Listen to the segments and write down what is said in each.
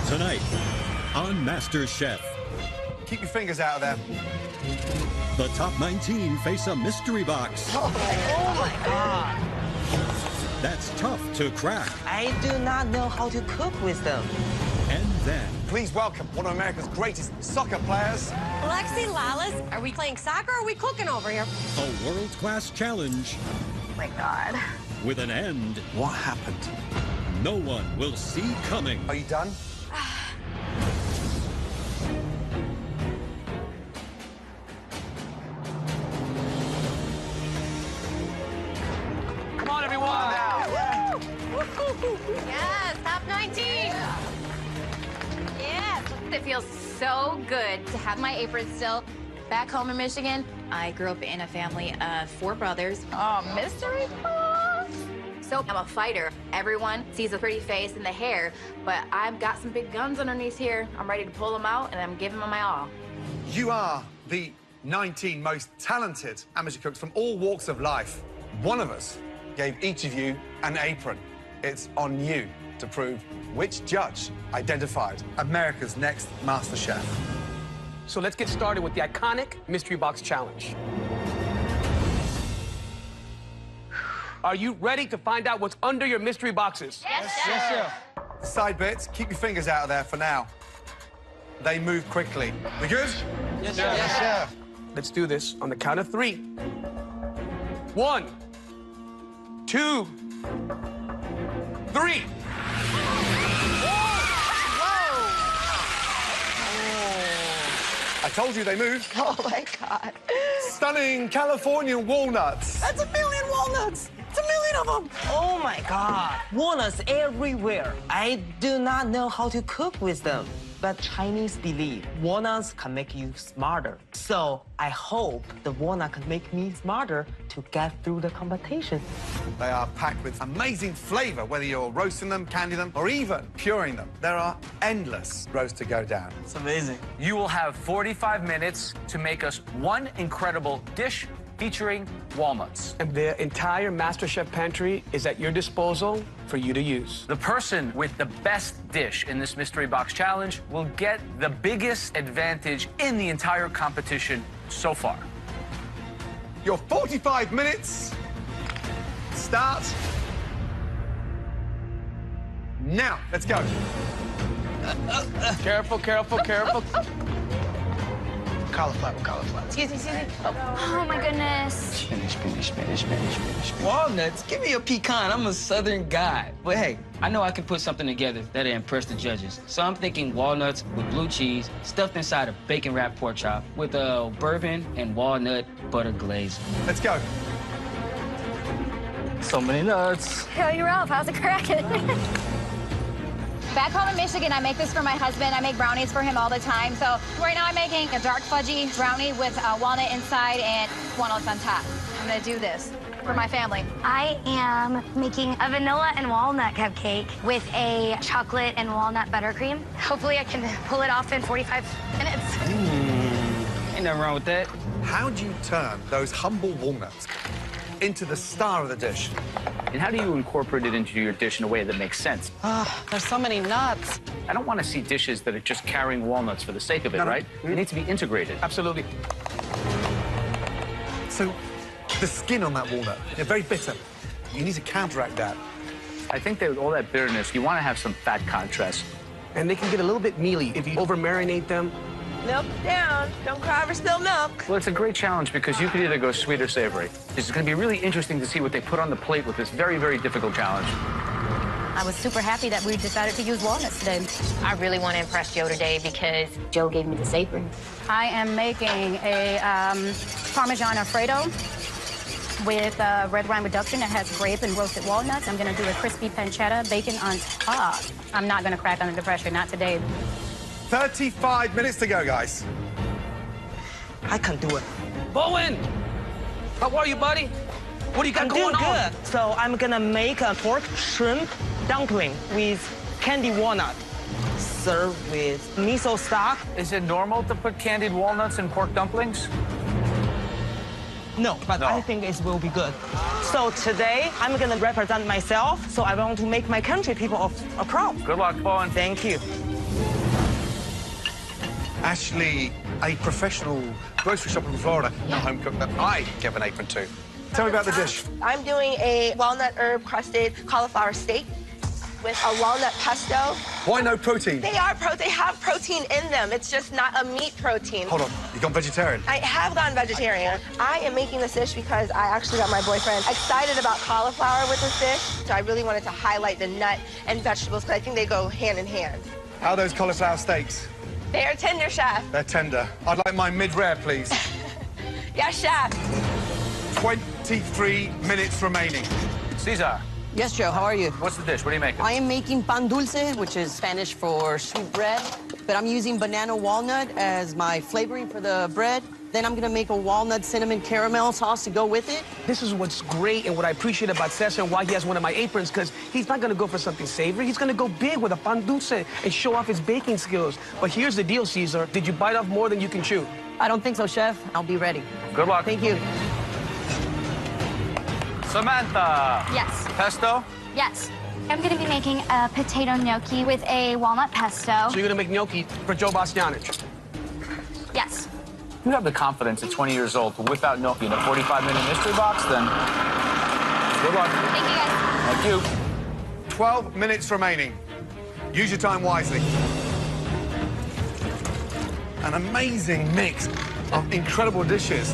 Tonight on Masterchef. Keep your fingers out of there. The top 19 face a mystery box. Oh my God. That's tough to crack. I do not know how to cook with them. And then... Please welcome one of America's greatest soccer players. Alexi Lalas, are we playing soccer or are we cooking over here? A world-class challenge. Oh my God. With an end What happened? no one will see coming. Are you done? Come on, everyone. Yes, top 19. Yes, it feels so good to have my apron still. Back home in Michigan, I grew up in a family of 4 brothers. Oh, mystery box. So I'm a fighter. Everyone sees a pretty face and the hair, but I've got some big guns underneath here. I'm ready to pull them out, and I'm giving them my all. You are the 19 most talented amateur cooks from all walks of life. One of us gave each of you an apron. It's on you to prove which judge identified America's next Master Chef. So let's get started with the iconic Mystery Box Challenge. Are you ready to find out what's under your mystery boxes? Yes, sir. Side bits, keep your fingers out of there for now. They move quickly. We good? Yes, sir. Yes, sir. Let's do this on the count of 3. 1, 2, 3. I told you they move. Oh my God. Stunning California walnuts. That's a million walnuts. It's a million of them. Oh my God. Walnuts everywhere. I do not know how to cook with them. But Chinese believe walnuts can make you smarter. So I hope the walnut can make me smarter to get through the competition. They are packed with amazing flavor, whether you're roasting them, candying them, or even puring them. There are endless roads to go down. It's amazing. You will have 45 minutes to make us one incredible dish featuring walnuts. And the entire MasterChef pantry is at your disposal for you to use. The person with the best dish in this mystery box challenge will get the biggest advantage in the entire competition so far. Your 45 minutes start now. Let's go. Careful, careful, careful. Cauliflower. Excuse me. Oh, my goodness. Spinach. Walnuts? Give me a pecan. I'm a southern guy. But hey, I know I can put something together that'll impress the judges. So I'm thinking walnuts with blue cheese stuffed inside a bacon-wrapped pork chop with a bourbon and walnut butter glaze. Let's go. So many nuts. Yo, you're up. How's it cracking? Back home in Michigan, I make this for my husband. I make brownies for him all the time. So right now I'm making a dark fudgy brownie with walnut inside and walnuts on top. I'm gonna do this for my family. I am making a vanilla and walnut cupcake with a chocolate and walnut buttercream. Hopefully I can pull it off in 45 minutes. Ain't nothing wrong with that. How do you turn those humble walnuts into the star of the dish? And how do you incorporate it into your dish in a way that makes sense? There's so many nuts. I don't want to see dishes that are just carrying walnuts for the sake of it, right? They need to be integrated. Absolutely. So the skin on that walnut, they're very bitter. You need to counteract that. I think that with all that bitterness, you want to have some fat contrast. And they can get a little bit mealy if you over-marinate them. Milk down. Don't cry over spilled milk. Well, it's a great challenge because you could either go sweet or savory. It's going to be really interesting to see what they put on the plate with this very, very difficult challenge. I was super happy that we decided to use walnuts today. I really want to impress Joe today because Joe gave me this apron. I am making a Parmesan Alfredo with red wine reduction that has grape and roasted walnuts. I'm going to do a crispy pancetta bacon on top. I'm not going to crack under the pressure, not today. 35 minutes to go, guys. I can do it. Bowen! How are you, buddy? What do you got I'm going doing on? good. So I'm gonna make a pork shrimp dumpling with candied walnut. Serve with miso stock. Is it normal to put candied walnuts in pork dumplings? No, but I think it will be good. So today, I'm gonna represent myself, so I want to make my country people proud. Good luck, Bowen. Thank you. Ashley, a professional grocery shopper from Florida, a home cook that I give an apron to. Tell me about the dish. I'm doing a walnut herb crusted cauliflower steak with a walnut pesto. Why no protein? They have protein in them. It's just not a meat protein. Hold on, you gone vegetarian? I have gone vegetarian. I am making this dish because I actually got my boyfriend excited about cauliflower with this dish. So I really wanted to highlight the nut and vegetables because I think they go hand in hand. How are those cauliflower steaks? They are tender, chef. They're tender. I'd like mine mid-rare, please. Yes, chef. 23 minutes remaining. Cesar, Yes, Joe, how are you? what's the dish? What are you making? I am making pan dulce, which is Spanish for sweet bread, but I'm using banana walnut as my flavoring for the bread. Then I'm gonna make a walnut cinnamon caramel sauce to go with it. This is what's great and what I appreciate about Cesar and why he has one of my aprons, because he's not gonna go for something savory. He's gonna go big with a pan dulce and show off his baking skills. But here's the deal, Cesar. Did you bite off more than you can chew? I don't think so, Chef. I'll be ready. Good luck. Thank you. Samantha. Yes. Pesto? Yes. I'm going to be making a potato gnocchi with a walnut pesto. So you're gonna make gnocchi for Joe Bastianich? Yes. You have the confidence at 20 years old to whip out gnocchi in a 45-minute mystery box, then good luck. Thank you, guys. Thank you. 12 minutes remaining. Use your time wisely. An amazing mix of incredible dishes.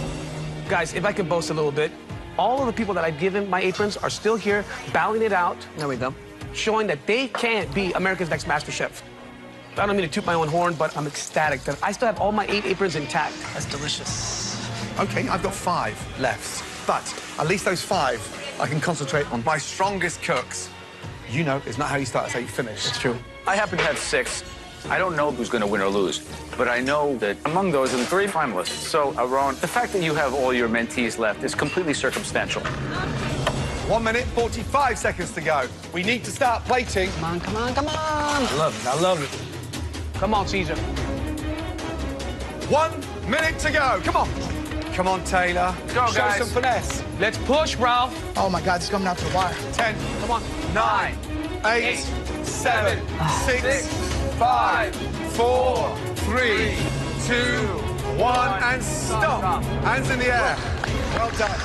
Guys, if I can boast a little bit, all of the people that I've given my aprons are still here, battling it out. There we go. Showing that they can be America's Next Masterchef. I don't mean to toot my own horn, but I'm ecstatic that I still have all my 8 aprons intact. That's delicious. Okay, I've got 5 left, but at least those 5, I can concentrate on my strongest cooks. You know, it's not how you start, it's how you finish. It's true. I happen to have 6. I don't know who's going to win or lose, but I know that among those are the 3 finalists. So, Aaron, the fact that you have all your mentees left is completely circumstantial. 1 minute, 45 seconds to go. We need to start plating. Come on, come on, come on. I love it. I love it. Come on, Caesar. 1 minute to go. Come on. Come on, Taylor. Go, Show guys. some finesse. Let's push, Ralph. Oh my God, it's coming out to the wire. 10, Come on. 9, 8, 7, 6, 5, 4, 3, 2, 1, and stop. Hands in the air. Well done.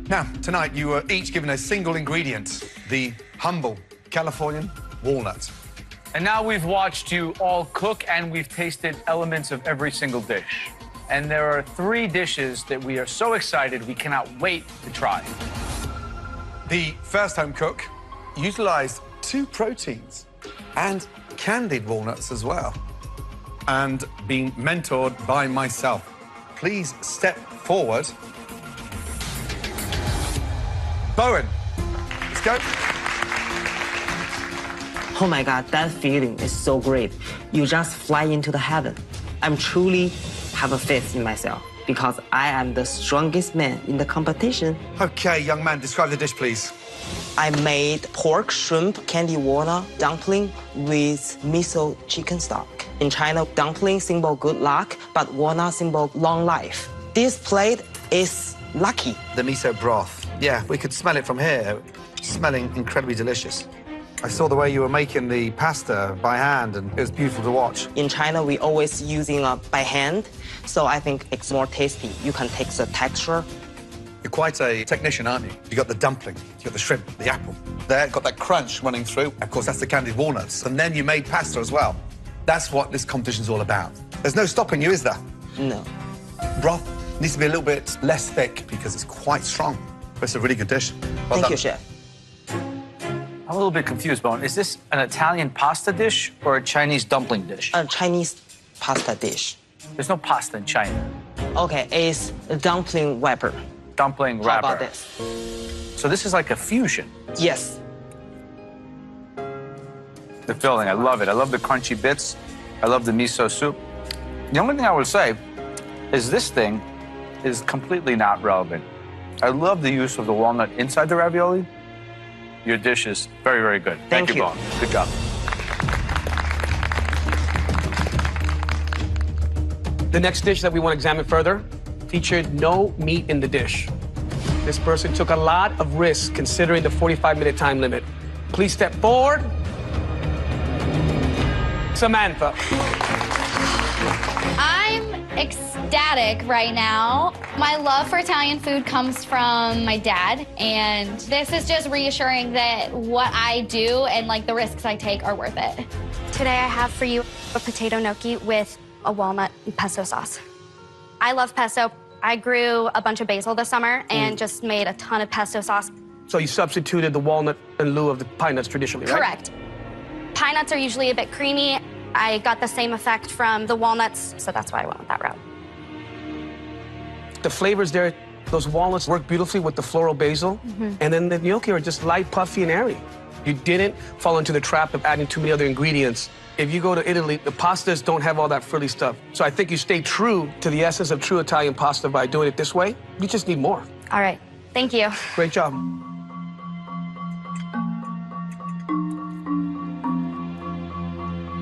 Now, tonight you were each given a single ingredient, the humble Californian walnut. And now we've watched you all cook, and we've tasted elements of every single dish. And there are 3 dishes that we are so excited we cannot wait to try. The first home cook utilized 2 proteins and candied walnuts as well, and being mentored by myself. Please step forward. Bowen, let's go. Oh my God, that feeling is so great. You just fly into the heaven. I'm truly have a faith in myself because I am the strongest man in the competition. Okay, young man, describe the dish, please. I made pork, shrimp, candy walnut dumpling with miso chicken stock. In China, dumpling symbol good luck, but walnut symbol long life. This plate is lucky. The miso broth. Yeah, we could smell it from here. Smelling incredibly delicious. I saw the way you were making the pasta by hand, and it was beautiful to watch. In China, we always using by hand, so I think it's more tasty. You can take the texture. You're quite a technician, aren't you? You got the dumpling, you got the shrimp, the apple. There, got that crunch running through. Of course, that's the candied walnuts. And then you made pasta as well. That's what this competition's all about. There's no stopping you, is there? No. Broth needs to be a little bit less thick because it's quite strong. But it's a really good dish. Well Thank done. you, Chef. I'm a little bit confused, Bowen. Is this an Italian pasta dish or a Chinese dumpling dish? A Chinese pasta dish. There's no pasta in China. Okay, it's a dumpling wrapper. Dumpling How wrapper. about this? So this is like a fusion. Yes. The filling, I love it. I love the crunchy bits. I love the miso soup. The only thing I would say is this thing is completely not relevant. I love the use of the walnut inside the ravioli. Your dish is very, very good. Thank you. Bowen. Good job. The next dish that we want to examine further featured no meat in the dish. This person took a lot of risk considering the 45-minute time limit. Please step forward. Samantha. I'm ecstatic right now. My love for Italian food comes from my dad, and this is just reassuring that what I do and like the risks I take are worth it. Today I have for you a potato gnocchi with a walnut and pesto sauce. I love pesto. I grew a bunch of basil this summer and just made a ton of pesto sauce. So you substituted the walnut in lieu of the pine nuts traditionally, right? Correct. Pine nuts are usually a bit creamy. I got the same effect from the walnuts, so that's why I went with that route. The flavors there, those walnuts work beautifully with the floral basil, and then the gnocchi are just light, puffy, and airy. You didn't fall into the trap of adding too many other ingredients. If you go to Italy, the pastas don't have all that frilly stuff. So I think you stay true to the essence of true Italian pasta by doing it this way. You just need more. All right, thank you. Great job.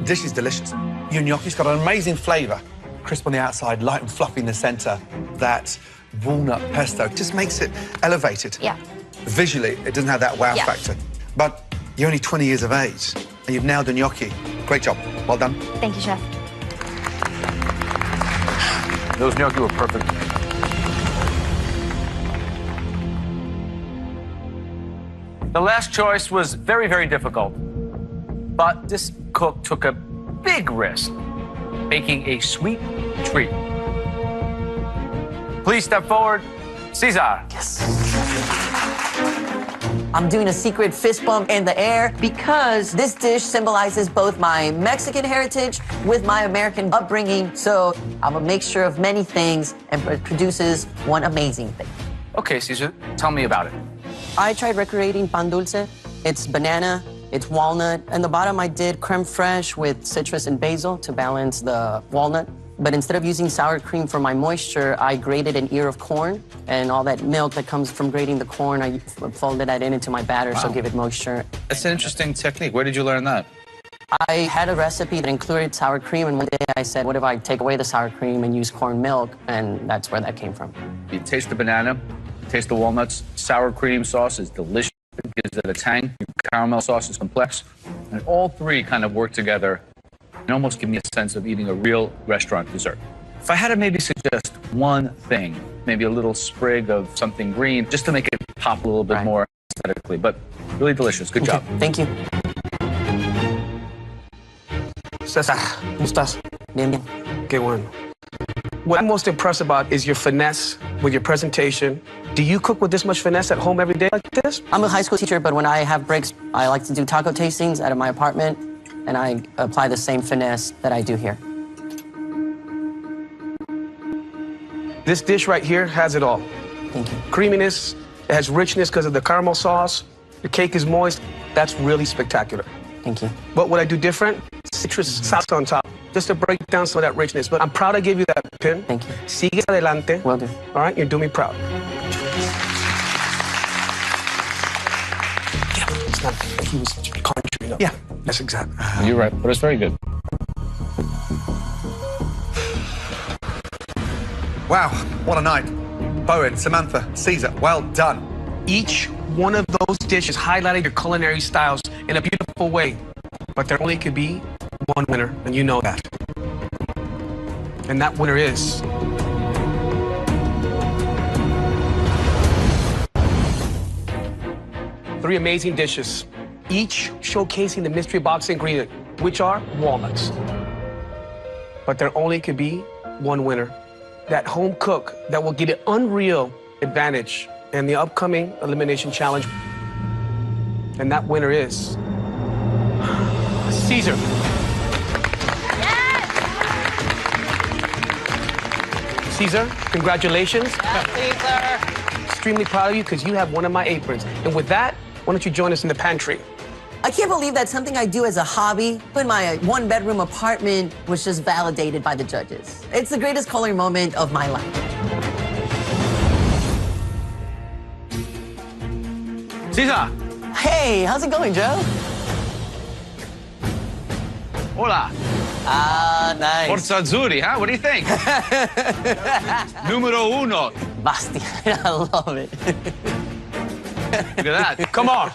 Dish is delicious. Your gnocchi's got an amazing flavour. Crisp on the outside, light and fluffy in the centre. That walnut pesto just makes it elevated. Yeah. Visually, it doesn't have that wow Yeah. factor. But you're only 20 years of age, and you've nailed the gnocchi. Great job. Well done. Thank you, Chef. Those gnocchi were perfect. The last choice was very, very difficult. But this cook took a big risk, making a sweet treat. Please step forward, Cesar. Yes. I'm doing a secret fist bump in the air because this dish symbolizes both my Mexican heritage with my American upbringing. So I'm a mixture of many things and it produces one amazing thing. Okay, Cesar, tell me about it. I tried recreating pan dulce. It's banana, it's walnut. And the bottom I did creme fraiche with citrus and basil to balance the walnut. But instead of using sour cream for my moisture, I grated an ear of corn, and all that milk that comes from grating the corn, I folded that into my batter, so give it moisture. That's an interesting technique. Where did you learn that? I had a recipe that included sour cream, and one day I said, what if I take away the sour cream and use corn milk? And that's where that came from. You taste the banana, you taste the walnuts. Sour cream sauce is delicious. It gives it a tang. Caramel sauce is complex. And all three kind of work together and almost give me a sense of eating a real restaurant dessert. If I had to maybe suggest one thing, maybe a little sprig of something green, just to make it pop a little bit more aesthetically, but really delicious. Good job. Thank you. Cesar, ¿cómo estás? Bien, bien. Qué bueno. What I'm most impressed about is your finesse with your presentation. Do you cook with this much finesse at home every day like this? I'm a high school teacher, but when I have breaks, I like to do taco tastings out of my apartment, and I apply the same finesse that I do here. This dish right here has it all. Thank you. Creaminess, it has richness because of the caramel sauce. The cake is moist. That's really spectacular. Thank you. What would I do different? Citrus sauce on top, just to break down some of that richness. But I'm proud I gave you that pin. Thank you. Sigue adelante. Will do. All right, you're doing me proud. Yeah, it's not, he was country. No. Yeah, that's exactly. You're right, but it's very good. Wow, what a night. Bowen, Samantha, Caesar, well done. Each one of those dishes highlighted your culinary styles in a beautiful way. But there only could be one winner, and you know that. And that winner is... three amazing dishes, each showcasing the mystery box ingredient, which are walnuts. But there only could be one winner. That home cook that will get an unreal advantage in the upcoming elimination challenge. And that winner is Caesar. Yes! Caesar, congratulations. Yes, Caesar. Extremely proud of you because you have one of my aprons. And with that, why don't you join us in the pantry? I can't believe that's something I do as a hobby. In my one-bedroom apartment was just validated by the judges. It's the greatest culinary moment of my life. Caesar! Hey, how's it going, Joe? Hola. Ah, nice. Forza Azzurri, huh? What do you think? Numero uno. Basti. I love it. Look at that. Come on.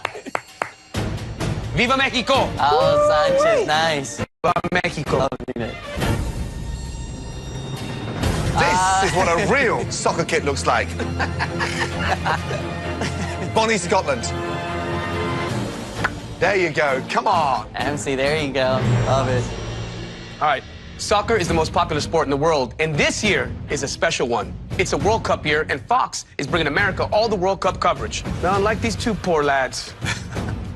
Viva Mexico! Oh, Sanchez, nice. About Mexico. This is what a real soccer kit looks like. Bonnie, Scotland. There you go. Come on. MC, there you go. Love it. All right. Soccer is the most popular sport in the world, and this year is a special one. It's a World Cup year, and Fox is bringing America all the World Cup coverage. Now, unlike these two poor lads,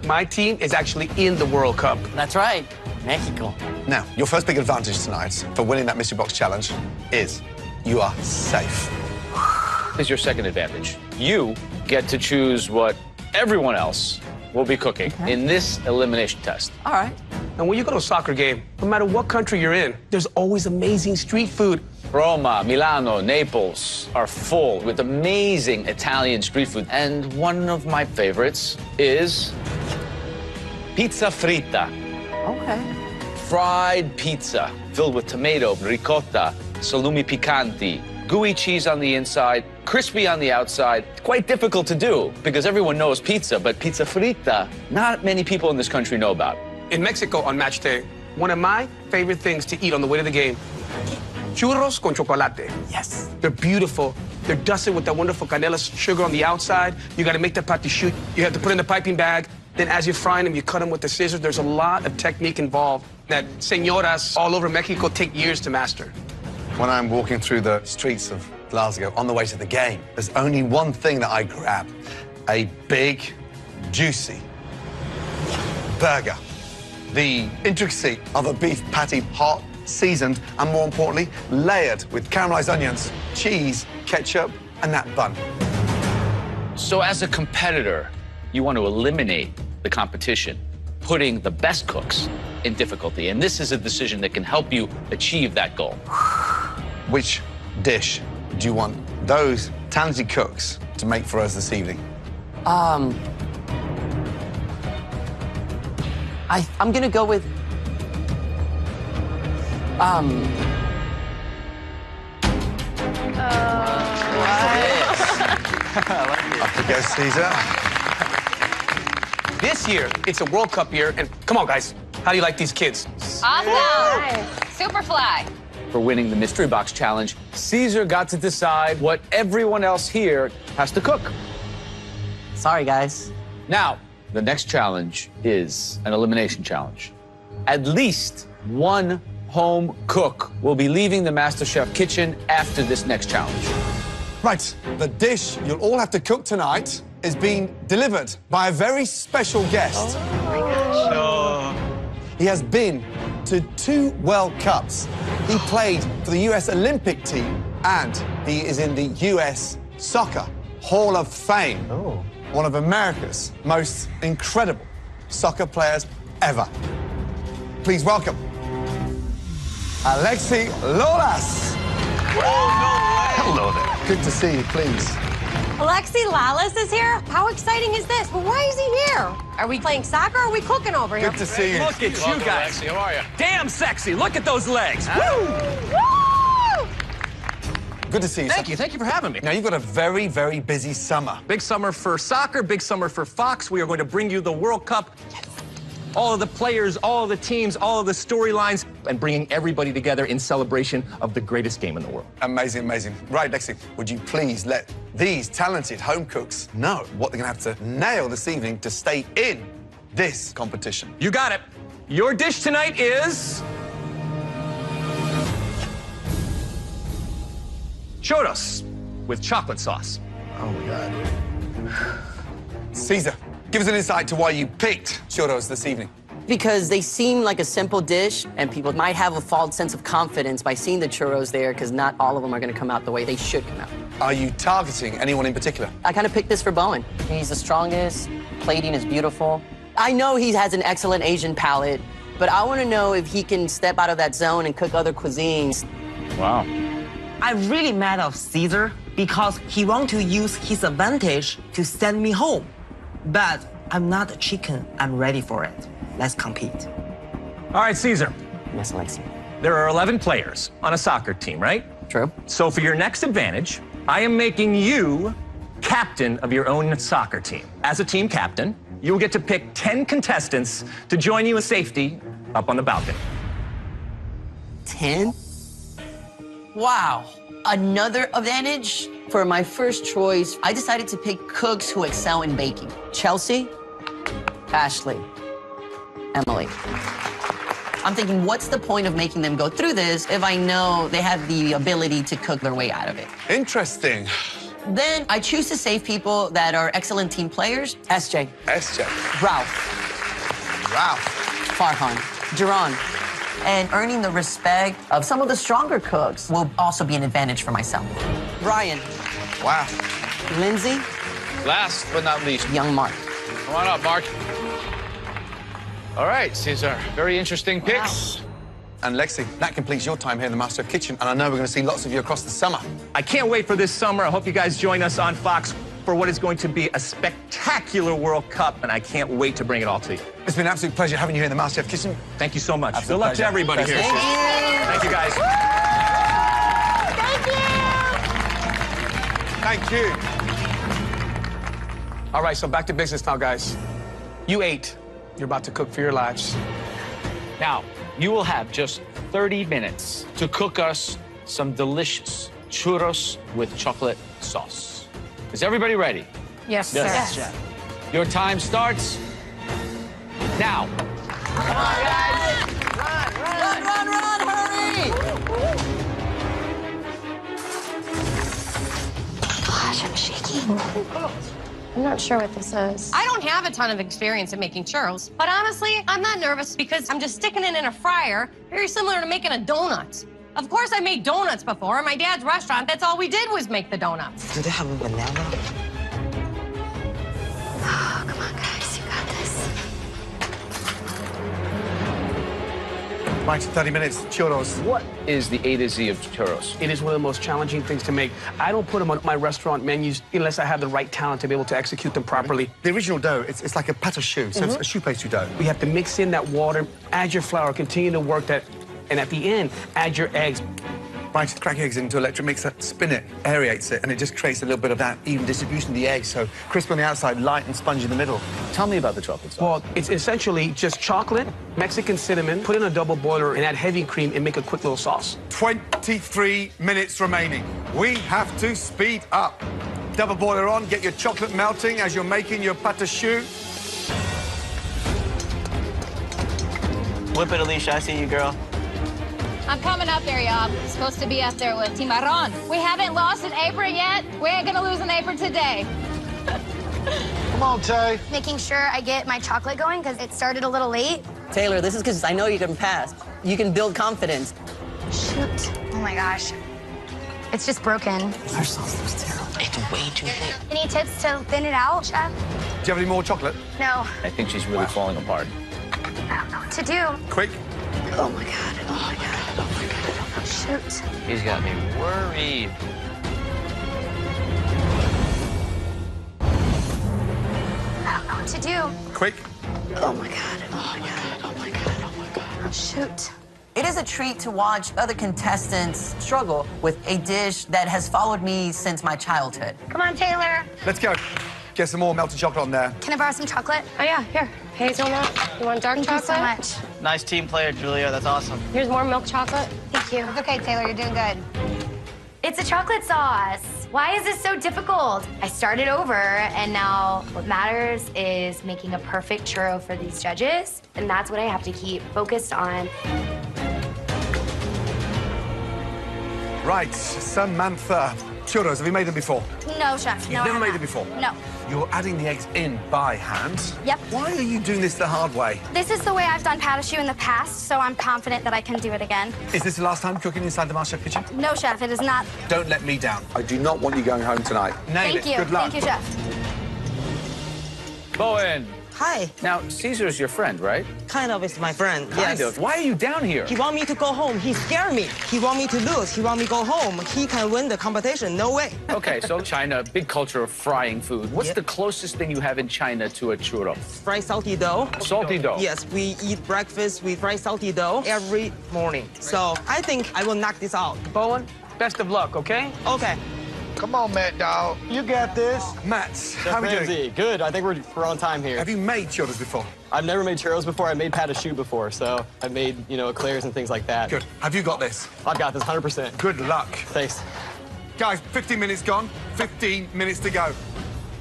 my team is actually in the World Cup. That's right. Mexico. Now, your first big advantage tonight for winning that mystery box challenge is you are safe. Is your second advantage. You get to choose what everyone else will be cooking in this elimination test. All right. And when you go to a soccer game, no matter what country you're in, there's always amazing street food. Roma, Milano, Naples are full with amazing Italian street food. And one of my favorites is pizza fritta. Okay. Fried pizza filled with tomato, ricotta, salumi piccanti, gooey cheese on the inside, crispy on the outside. It's quite difficult to do because everyone knows pizza, but pizza fritta, not many people in this country know about. In Mexico on match day, one of my favorite things to eat on the way to the game, churros con chocolate. Yes. They're beautiful. They're dusted with that wonderful canela sugar on the outside. You got to make that pati shoot. You have to put it in the piping bag. Then as you're frying them, you cut them with the scissors. There's a lot of technique involved that señoras all over Mexico take years to master. When I'm walking through the streets of Glasgow on the way to the game, there's only one thing that I grab. A big, juicy burger. The intricacy of a beef patty, hot, seasoned, and more importantly, layered with caramelized onions, cheese, ketchup, and that bun. So as a competitor, you want to eliminate the competition, putting the best cooks in difficulty. And this is a decision that can help you achieve that goal. Which dish do you want those talented cooks to make for us this evening? I'm gonna go with Off we go, Caesar. This year, it's a World Cup year, and come on, guys. How do you like these kids? Awesome. Superfly. For winning the Mystery Box Challenge, Caesar got to decide what everyone else here has to cook. Sorry, guys. Now, the next challenge is an elimination challenge. At least one home cook will be leaving the MasterChef kitchen after this next challenge. Right, the dish you'll all have to cook tonight is being delivered by a very special guest. Oh my gosh. He has been to 2 World Cups. He played for the US Olympic team, and he is in the US Soccer Hall of Fame. Oh. One of America's most incredible soccer players ever. Please welcome Alexi Lolas. Hello there. Good to see you, please. Alexi Lalas is here? How exciting is this? But why is he here? Are we playing soccer or are we cooking over here? Good to see you. Look at you guys. Alexi, how are you? Damn sexy. Look at those legs. Woo! Good to see you. Thank you. Thank you for having me. Now, you've got a very, very busy summer. Big summer for soccer, big summer for Fox. We are going to bring you the World Cup. All of the players, all of the teams, all of the storylines, and bringing everybody together in celebration of the greatest game in the world. Amazing, amazing. Right, Lexi, would you please let these talented home cooks know what they're going to have to nail this evening to stay in this competition? You got it. Your dish tonight is churros with chocolate sauce. Oh, my God. Caesar, give us an insight to why you picked churros this evening. Because they seem like a simple dish, and people might have a false sense of confidence by seeing the churros there, because not all of them are going to come out the way they should come out. Are you targeting anyone in particular? I kind of picked this for Bowen. He's the strongest, plating is beautiful. I know he has an excellent Asian palate, but I want to know if he can step out of that zone and cook other cuisines. Wow. I'm really mad at Caesar because he wants to use his advantage to send me home. But I'm not a chicken. I'm ready for it. Let's compete. All right, Caesar. Yes, Alexi. There are 11 players on a soccer team, right? True. So for your next advantage, I am making you captain of your own soccer team. As a team captain, you will get to pick 10 contestants to join you in safety up on the balcony. 10. Wow. Another advantage. For my first choice, I decided to pick cooks who excel in baking. Chelsea, Ashley, Emily. I'm thinking, what's the point of making them go through this if I know they have the ability to cook their way out of it? Interesting. Then I choose to save people that are excellent team players. SJ. Ralph. Farhan. Jerron. And earning the respect of some of the stronger cooks will also be an advantage for myself. Ryan. Wow. Lindsay. Last but not least, young Mark. Come on up, Mark. All right, Cesar. Very interesting picks. Wow. And Lexi, that completes your time here in the Masterchef kitchen, and I know we're going to see lots of you across the summer. I can't wait for this summer. I hope you guys join us on Fox for what is going to be a spectacular World Cup, and I can't wait to bring it all to you. It's been an absolute pleasure having you here in the Masterchef kitchen. Thank you so much. Absolute Good luck pleasure. to everybody here. Thank you. Thank you, guys. Thank you. All right, so back to business now, guys. You ate. You're about to cook for your lives. Now, you will have just 30 minutes to cook us some delicious churros with chocolate sauce. Is everybody ready? Yes, sir. Yes. Your time starts now. Come on, guys. Run, hurry! Gosh, I'm shaking. I'm not sure what this is. I don't have a ton of experience in making churros, but honestly, I'm not nervous because I'm just sticking it in a fryer, very similar to making a donut. Of course, I made donuts before. In my dad's restaurant, that's all we did was make the donuts. Do they have a banana? Oh, come on, guys, you got this. Right, 30 minutes, churros. What is the A to Z of churros? It is one of the most challenging things to make. I don't put them on my restaurant menus unless I have the right talent to be able to execute them properly. The original dough, it's like a pâte à choux, so it's a choux pastry dough. We have to mix in that water, add your flour, continue to work that, and at the end, add your eggs. Right, crack eggs into electric mixer, spin it, aerates it, and it just creates a little bit of that even distribution of the eggs. So crisp on the outside, light and spongy in the middle. Tell me about the chocolate sauce. Well, it's essentially just chocolate, Mexican cinnamon, put in a double boiler and add heavy cream and make a quick little sauce. 23 minutes remaining. We have to speed up. Double boiler on, get your chocolate melting as you're making your pâte à choux. Whip it, Alicia. I see you, girl. I'm coming up there, y'all. Supposed to be up there with Timaron. We haven't lost an apron yet. We ain't gonna lose an apron today. Come on, Tay. Making sure I get my chocolate going because it started a little late. Taylor, this is because I know you can pass. You can build confidence. Shoot. Oh my gosh. It's just broken. Our sauce is terrible. It's way too thick. Any tips to thin it out, Chef? Do you have any more chocolate? No. I think she's really falling apart. I don't know what to do. Quick. Oh my God. Oh my God. Oh my God. Shoot. He's got me worried. I don't know what to do. Quick. Oh my God. Oh my God. Oh my God. Oh my God. Shoot. It is a treat to watch other contestants struggle with a dish that has followed me since my childhood. Come on, Taylor. Let's go. Get some more melted chocolate on there. Can I borrow some chocolate? Oh, yeah, here. Hazelnut. You want dark Thank chocolate? you so much. Nice team player, Julia. That's awesome. Here's more milk chocolate. Thank you. It's okay, Taylor. You're doing good. It's a chocolate sauce. Why is this so difficult? I started over, and now what matters is making a perfect churro for these judges, and that's what I have to keep focused on. Right, Samantha. Churros, have you made them before? No, Chef. No, You've never I made have them before? No. You're adding the eggs in by hand? Yep. Why are you doing this the hard way? This is the way I've done pâte à choux in the past, so I'm confident that I can do it again. Is this the last time cooking inside the Masterchef kitchen? No, Chef, it is not. Don't let me down. I do not want you going home tonight. Nail it. Thank you. Good luck. Thank you, Chef. Bowen. Hi. Now, Caesar's your friend, right? Kind of is my friend. Kind of. Why are you down here? He want me to go home. He scared me. He want me to lose. He want me to go home. He can win the competition. No way. Okay, so China, big culture of frying food. What's the closest thing you have in China to a churro? Fried salty dough. Salty dough? Yes, we eat breakfast with fried salty dough every morning. So I think I will knock this out. Bowen, best of luck, okay? Okay. Come on, Matt, dog. You got this. Matt, how are we doing? Good. I think we're on time here. Have you made churros before? I've never made churros before. I made pâte à choux before, so I've made, eclairs and things like that. Good. Have you got this? I've got this 100%. Good luck. Thanks. Guys, 15 minutes gone. 15 minutes to go.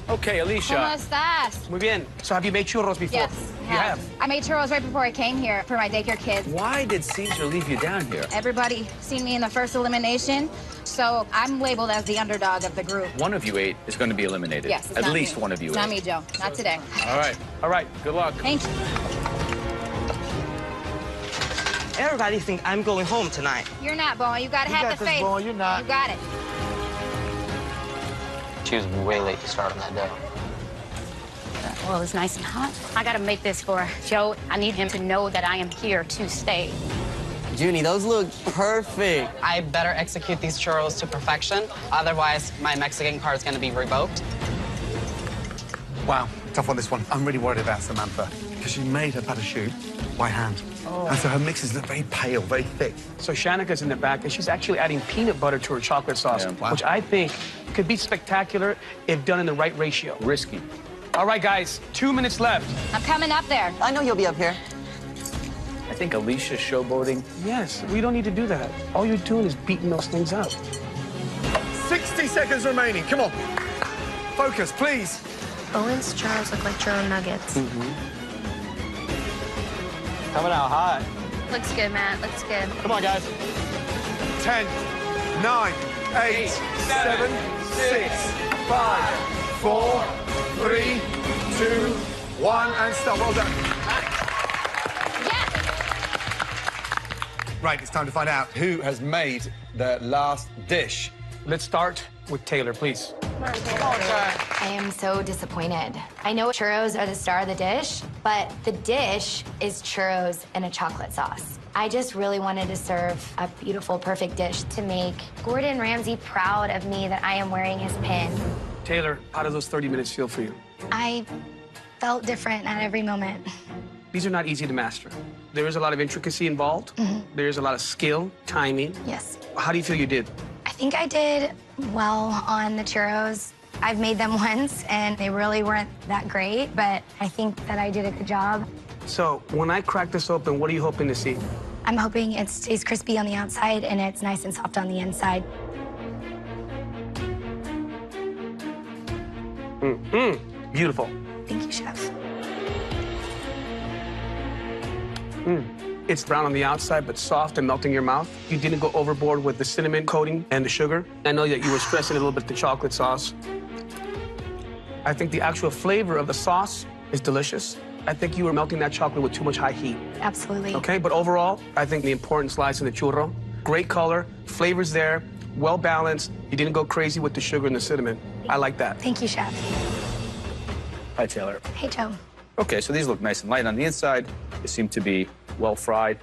Okay, Alicia. ¿Cómo estás? Muy bien. So have you made churros before? Yes. You have? I made churros right before I came here for my daycare kids. Why did Caesar leave you down here? Everybody seen me in the first elimination, so I'm labeled as the underdog of the group. One of you 8 is going to be eliminated. Yes, it's At not least me. one of you It's 8. not me, Joe. Not today. All right. All right. Good luck. Thank you. Everybody think I'm going home tonight. You're not, Bowen. You gotta have the faith. Bowen. You're not. You got it. She was way late to start on that dough. Well, it's nice and hot. I gotta make this for Joe. I need him to know that I am here to stay. Junie, those look perfect. I better execute these churros to perfection. Otherwise, my Mexican card is gonna be revoked. Wow, tough on this one. I'm really worried about Samantha because she made her pâte à choux by hand. Oh. And so her mixes look very pale, very thick. So Shanika's in the back, and she's actually adding peanut butter to her chocolate sauce, which I think could be spectacular if done in the right ratio. Risky. All right, guys, 2 minutes left. I'm coming up there. I know you'll be up here. I think Alicia's showboating. Yes, we don't need to do that. All you're doing is beating those things up. 60 seconds remaining. Come on. Focus, please. Bowen's churros look like churro nuggets. Coming out hot. Looks good, Matt. Looks good. Come on, guys. 10, 9, 8, 7, 6, 5, 4, 3, 2, 1, and stop. Well done. Right, it's time to find out who has made the last dish. Let's start with Taylor, please. I am so disappointed. I know churros are the star of the dish, but the dish is churros in a chocolate sauce. I just really wanted to serve a beautiful, perfect dish to make Gordon Ramsay proud of me that I am wearing his pin. Taylor, how do those 30 minutes feel for you? I felt different at every moment. These are not easy to master. There is a lot of intricacy involved. There is a lot of skill, timing. Yes. How do you feel you did? I think I did well on the churros. I've made them once, and they really weren't that great, but I think that I did a good job. So when I crack this open, what are you hoping to see? I'm hoping it stays crispy on the outside and it's nice and soft on the inside. Beautiful. Thank you, Chef. It's brown on the outside, but soft and melting in your mouth. You didn't go overboard with the cinnamon coating and the sugar. I know that you were stressing a little bit the chocolate sauce. I think the actual flavor of the sauce is delicious. I think you were melting that chocolate with too much high heat. Absolutely. Okay, but overall, I think the important slice in the churro, great color, flavors there, well balanced. You didn't go crazy with the sugar and the cinnamon. I like that. Thank you, Chef. Hi, Taylor. Hey, Joe. Okay, so these look nice and light on the inside. They seem to be well fried.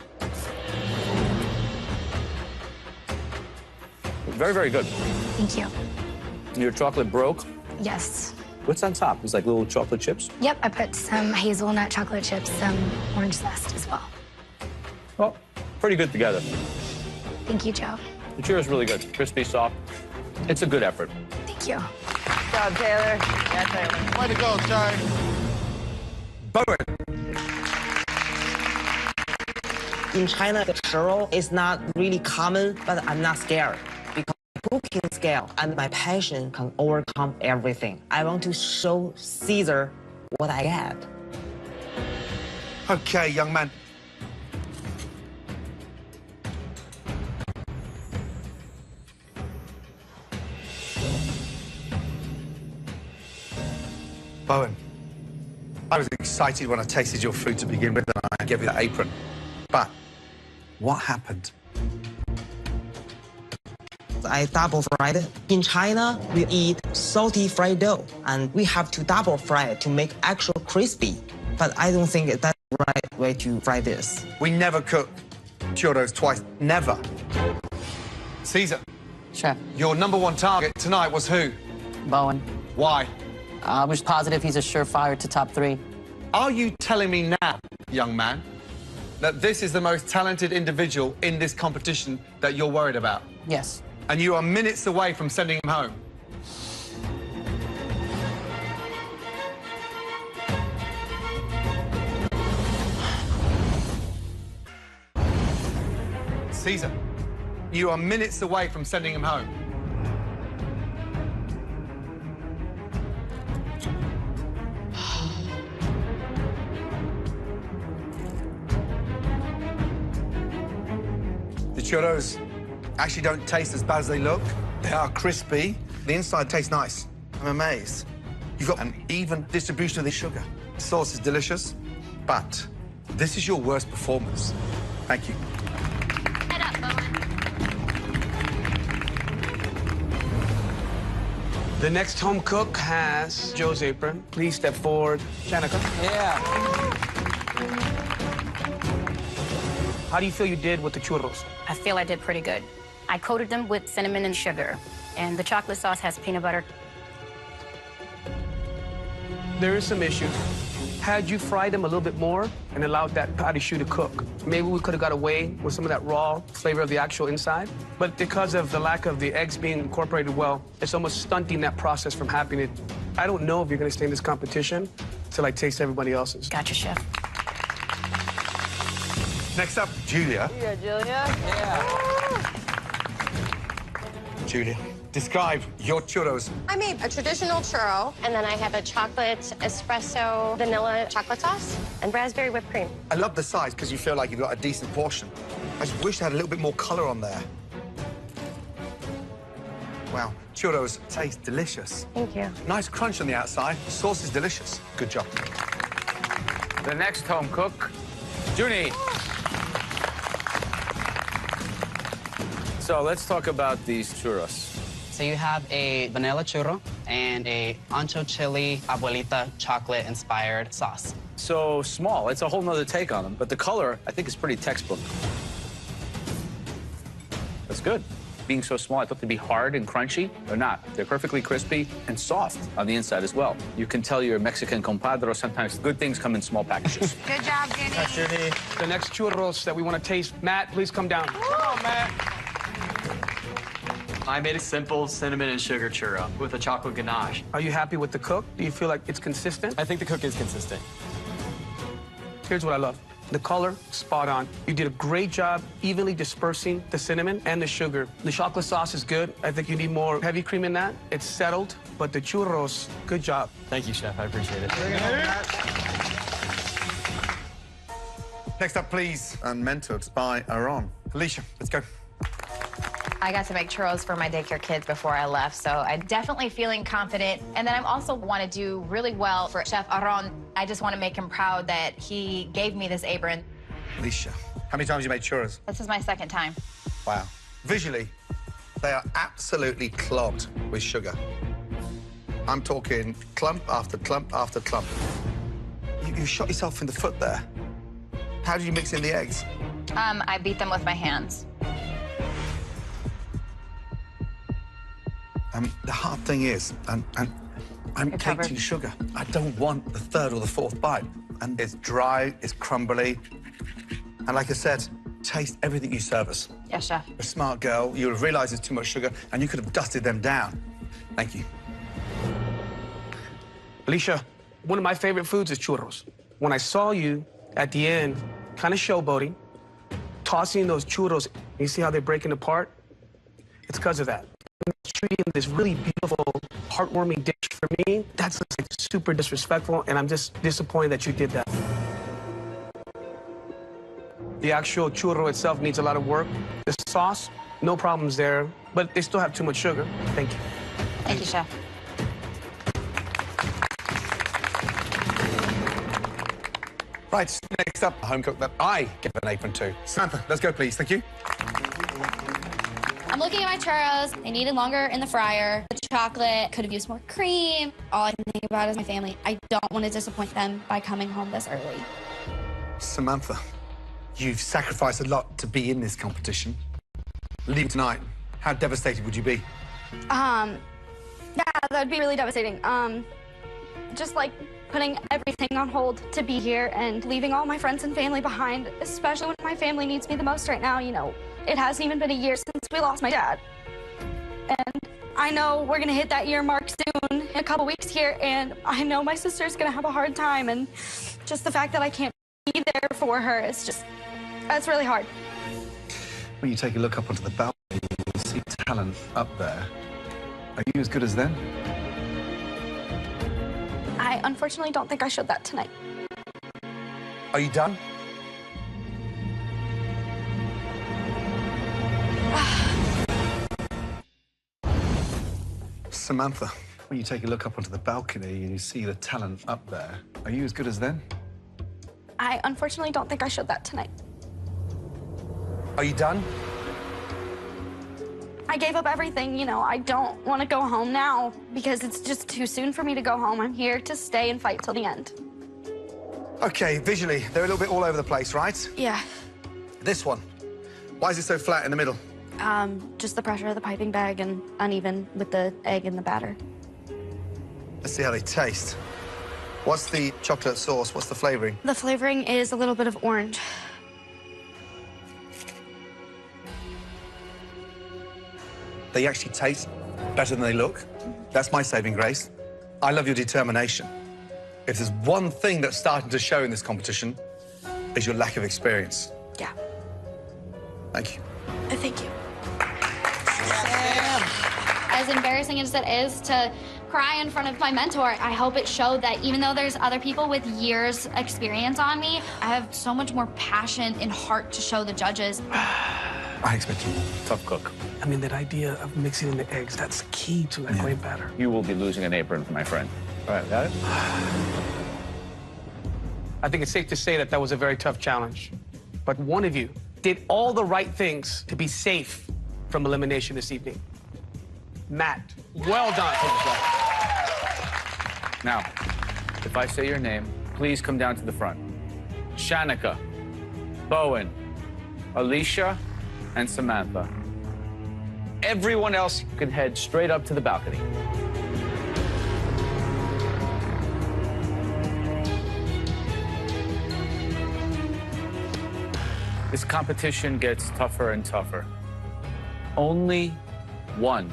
Very, very good. Thank you. Your chocolate broke. Yes. What's on top? It's like little chocolate chips? Yep, I put some hazelnut chocolate chips, some orange zest as well. Well, pretty good together. Thank you, Joe. The churro is really good. Crispy, soft. It's a good effort. Thank you. Good job, Taylor. Yeah, Taylor. Way to go, Tay. Bowen. In China, the churro is not really common, but I'm not scared because my cooking skill and my passion can overcome everything. I want to show Caesar what I got. Okay, young man. Bowen, I was excited when I tasted your food to begin with and I gave you that apron. But what happened? I double fried it. In China, we eat salty fried dough, and we have to double fry it to make actual crispy. But I don't think that's the right way to fry this. We never cook churros twice. Never. Caesar. Chef. Your #1 target tonight was who? Bowen. Why? I was positive he's a surefire to top 3. Are you telling me now, young man, that this is the most talented individual in this competition that you're worried about? Yes. And you are minutes away from sending him home? Caesar, you are minutes away from sending him home. The churros actually don't taste as bad as they look. They are crispy. The inside tastes nice. I'm amazed. You've got an even distribution of the sugar. The sauce is delicious, but this is your worst performance. Thank you. Head up, Bowen. The next home cook has Joe's apron. Please step forward. Shanika. Yeah. How do you feel you did with the churros? I feel I did pretty good. I coated them with cinnamon and sugar, and the chocolate sauce has peanut butter. There is some issues. Had you fried them a little bit more and allowed that patty choux to cook, maybe we could have got away with some of that raw flavor of the actual inside. But because of the lack of the eggs being incorporated well, it's almost stunting that process from happening. I don't know if you're going to stay in this competition till I taste everybody else's. Gotcha, chef. Next up, Julia. Yeah, Julia. Yeah. Julia, describe your churros. I made a traditional churro, and then I have a chocolate espresso vanilla chocolate sauce and raspberry whipped cream. I love the size because you feel like you've got a decent portion. I just wish they had a little bit more color on there. Wow, churros taste delicious. Thank you. Nice crunch on the outside. The sauce is delicious. Good job. The next home cook, Junie. So let's talk about these churros. So you have a vanilla churro and a ancho chili abuelita chocolate-inspired sauce. So small. It's a whole nother take on them. But the color, I think, is pretty textbook. That's good. Being so small, I thought they'd be hard and crunchy. They're not. They're perfectly crispy and soft on the inside as well. You can tell your Mexican compadre sometimes good things come in small packages. Good job, Junie. That's Junie. The next churros that we want to taste, Matt, please come down. Come on, Matt. I made a simple cinnamon and sugar churro with a chocolate ganache. Are you happy with the cook? Do you feel like it's consistent? I think the cook is consistent. Here's what I love. The color, spot on. You did a great job evenly dispersing the cinnamon and the sugar. The chocolate sauce is good. I think you need more heavy cream in that. It's settled, but the churros, good job. Thank you, chef. I appreciate it. Next up, please, and mentored by Aaron. Alicia, let's go. I got to make churros for my daycare kids before I left, so I'm definitely feeling confident. And then I also want to do really well for Chef Aaron. I just want to make him proud that he gave me this apron. Alicia, how many times have you made churros? This is my second time. Wow. Visually, they are absolutely clogged with sugar. I'm talking clump after clump after clump. You shot yourself in the foot there. How did you mix in the eggs? I beat them with my hands. The hard thing is, I'm caked in sugar. I don't want the third or the fourth bite. And it's dry, it's crumbly. And like I said, taste everything you serve us. Yes, chef. You're a smart girl. You'll have realized it's too much sugar, and you could have dusted them down. Thank you. Alicia, one of my favorite foods is churros. When I saw you at the end, kind of showboating, tossing those churros, you see how they're breaking apart? It's because of that. Treating this really beautiful, heartwarming dish for me, that's like super disrespectful, and I'm just disappointed that you did that. The actual churro itself needs a lot of work. The sauce, no problems there, but they still have too much sugar. Thank you. Thank you, chef. Right, next up, a home cook that I give an apron to. Samantha, let's go, please. Thank you. I'm looking at my churros. They needed longer in the fryer. The chocolate could have used more cream. All I can think about is my family. I don't want to disappoint them by coming home this early. Samantha, you've sacrificed a lot to be in this competition. Leave tonight. How devastated would you be? Yeah, that'd be really devastating. Just like putting everything on hold to be here and leaving all my friends and family behind, especially when my family needs me the most right now. You know, it hasn't even been a year since we lost my dad. And I know we're gonna hit that year mark soon, in a couple weeks here, and I know my sister's gonna have a hard time, and just the fact that I can't be there for her is just, that's really hard. When you take a look up onto the balcony, you see talent up there. Are you as good as them? I unfortunately don't think I showed that tonight. Are you done? Samantha, when you take a look up onto the balcony and you see the talent up there, are you as good as them? I unfortunately don't think I showed that tonight. Are you done? I gave up everything, you know. I don't want to go home now because it's just too soon for me to go home. I'm here to stay and fight till the end. Okay, visually, they're a little bit all over the place, right? Yeah. This one, why is it so flat in the middle? Just the pressure of the piping bag and uneven with the egg in the batter. Let's see how they taste. What's the chocolate sauce? What's the flavoring? The flavoring is a little bit of orange. They actually taste better than they look. That's my saving grace. I love your determination. If there's one thing that's starting to show in this competition, is your lack of experience. Yeah. Thank you. Thank you. As embarrassing as it is to cry in front of my mentor, I hope it showed that even though there's other people with years experience on me, I have so much more passion and heart to show the judges. I expect you. Tough cook. I mean, that idea of mixing in the eggs, that's key to that great batter. You will be losing an apron, my friend. All right, got it? I think it's safe to say that that was a very tough challenge. But one of you did all the right things to be safe from elimination this evening. Matt, well done. Now, if I say your name, please come down to the front. Shanika, Bowen, Alicia, and Samantha. Everyone else can head straight up to the balcony. This competition gets tougher and tougher. Only one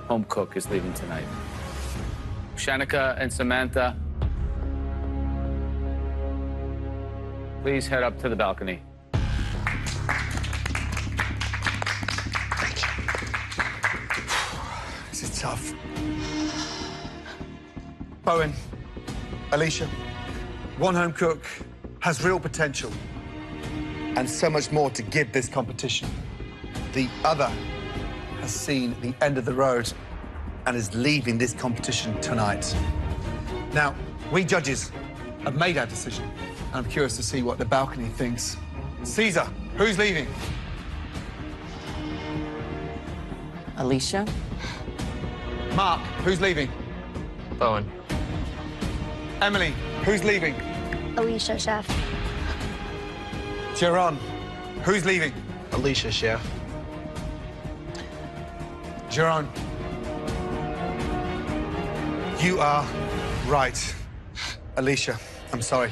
home cook is leaving tonight. Shanika and Samantha, please head up to the balcony. This is tough. Bowen, Alicia, one home cook has real potential and so much more to give this competition. The other has seen the end of the road and is leaving this competition tonight. Now, we judges have made our decision, and I'm curious to see what the balcony thinks. Caesar, who's leaving? Alicia? Mark, who's leaving? Bowen. Emily, who's leaving? Alicia, chef. Geron, who's leaving? Alicia, chef. Geron, you are right. Alicia, I'm sorry.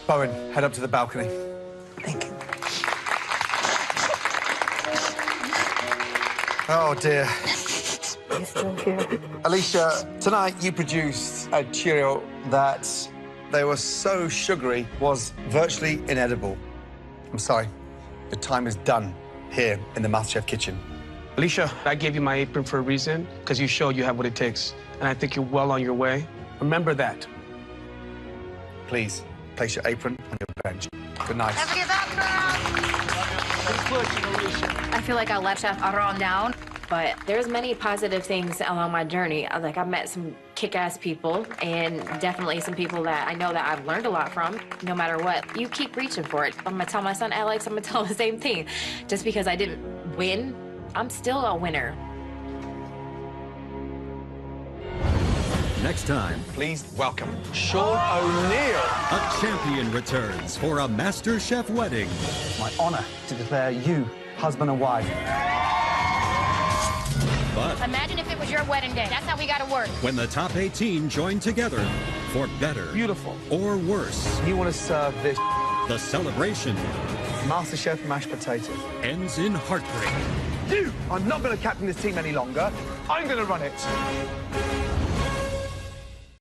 Bowen, head up to the balcony. Thank you. Oh, dear. You're still here. Alicia, tonight you produced a Cheerio that they were so sugary was virtually inedible. I'm sorry. Your time is done here in the MasterChef kitchen. Alicia, I gave you my apron for a reason, because you showed you have what it takes. And I think you're well on your way. Remember that. Please, place your apron on your bench. Good night. Never give up, girl. I feel like I let Chef Aron down, but there's many positive things along my journey. Like, I've met some kick-ass people, and definitely some people that I know that I've learned a lot from. No matter what, you keep reaching for it. I'm gonna tell my son Alex, I'm gonna tell him the same thing. Just because I didn't win, I'm still a winner. Next time, please welcome Sean O'Neill. A champion returns for a MasterChef wedding. My honor to declare you husband and wife. But Imagine if it was your wedding day. That's how we gotta work. when the top 18 join together for better, beautiful, or worse, You want to serve this the celebration MasterChef mashed potatoes. ends in heartbreak. You are not going to captain this team any longer. I'm going to run it.